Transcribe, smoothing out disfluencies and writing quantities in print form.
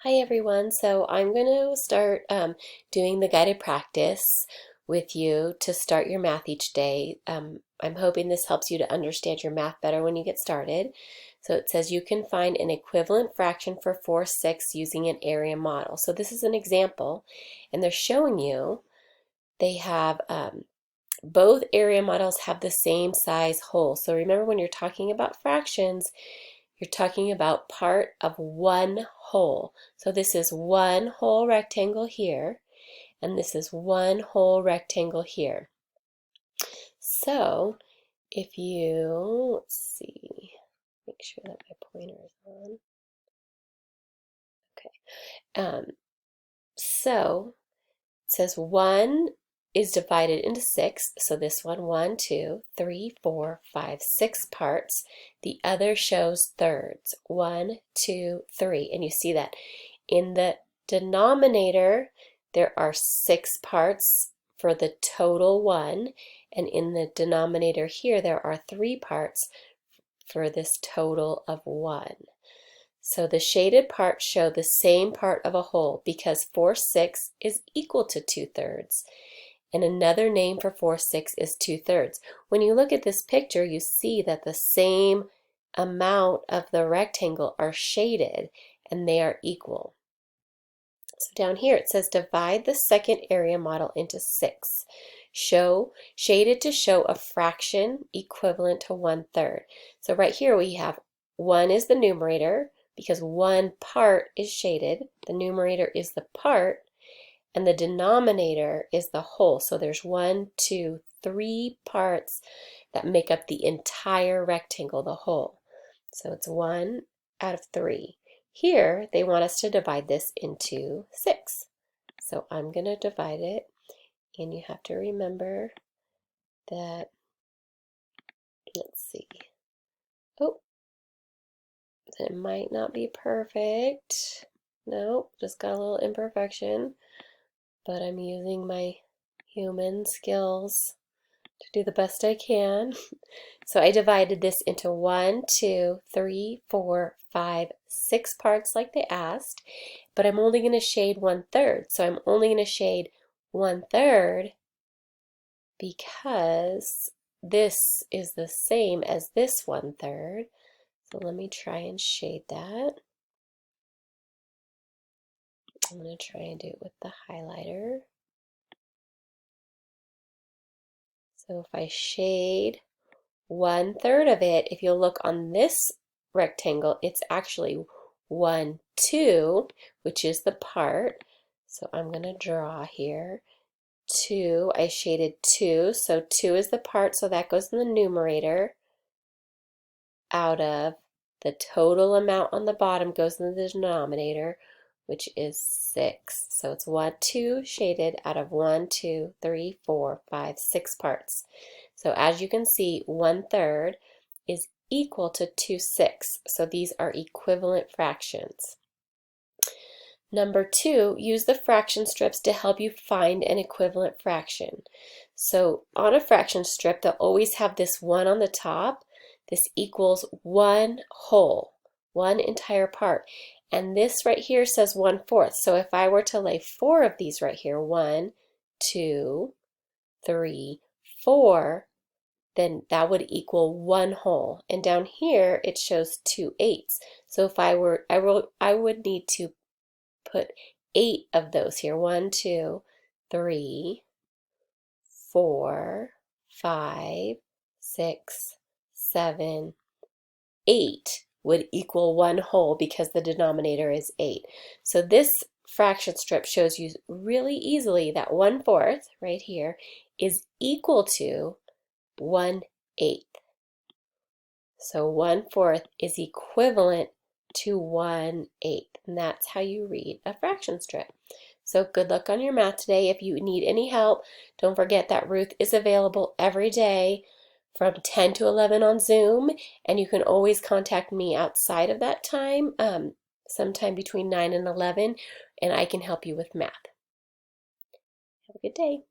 Hi everyone, so I'm going to start doing the guided practice with you to start your math each day. I'm hoping this helps you to understand your math better when you get started. So it says you can find an equivalent fraction for 4/6 using an area model. So this is an example, and they're showing you they have both area models have the same size whole. So remember, when you're talking about fractions, you're talking about part of one whole. So this is one whole rectangle here, and this is one whole rectangle here. So if you, let's see, make sure that my pointer is on. Okay. So it says 1 is divided into 6. So this one, 1, 2, 3, 4, 5, 6 parts. The other shows thirds, 1, 2, 3. And you see that in the denominator, there are 6 parts for the total 1. And in the denominator here, there are 3 parts for this total of 1. So the shaded parts show the same part of a whole because 4/6 is equal to 2/3. And another name for 4/6 is 2/3. When you look at this picture, you see that the same amount of the rectangle are shaded and they are equal. So down here it says divide the second area model into 6. Shaded to show a fraction equivalent to 1/3. So right here we have 1 is the numerator, because one part is shaded. The numerator is the part, and the denominator is the whole. So there's 1, 2, 3 parts that make up the entire rectangle, the whole. So it's 1 out of 3. Here, they want us to divide this into 6. So I'm going to divide it, and you have to remember that, let's see, oh, it might not be perfect. No, just got a little imperfection, but I'm using my human skills to do the best I can. So I divided this into 1, 2, 3, 4, 5, 6 parts like they asked, but I'm only going to shade 1/3. So I'm only going to shade 1/3 because this is the same as this 1/3. So let me try and shade that. I'm going to try and do it with the highlighter. So if I shade 1/3 of it, if you'll look on this rectangle, it's actually 1, 2, which is the part. So I'm going to draw here. 2, I shaded 2, so 2 is the part, so that goes in the numerator. Out of the total amount on the bottom goes in the denominator, which is 6. So it's 1, 2 shaded out of 1, 2, 3, 4, 5, 6 parts. So as you can see, 1/3 is equal to 2/6. So these are equivalent fractions. Number 2, use the fraction strips to help you find an equivalent fraction. So on a fraction strip, they'll always have this 1 on the top. This equals 1 whole, 1 entire part. And this right here says 1/4. So if I were to lay 4 of these right here, 1, 2, 3, 4, then that would equal 1 whole. And down here it shows 2/8. So if I would need to put 8 of those here. 1, 2, 3, 4, 5, 6, 7, 8 would equal 1 whole because the denominator is 8. So this fraction strip shows you really easily that 1/4 right here is equal to 1/8. So 1/4 is equivalent to 1/8, and that's how you read a fraction strip. So good luck on your math today. If you need any help, don't forget that Ruth is available every day from 10 to 11 on Zoom, and you can always contact me outside of that time, sometime between 9 and 11, and I can help you with math. Have a good day.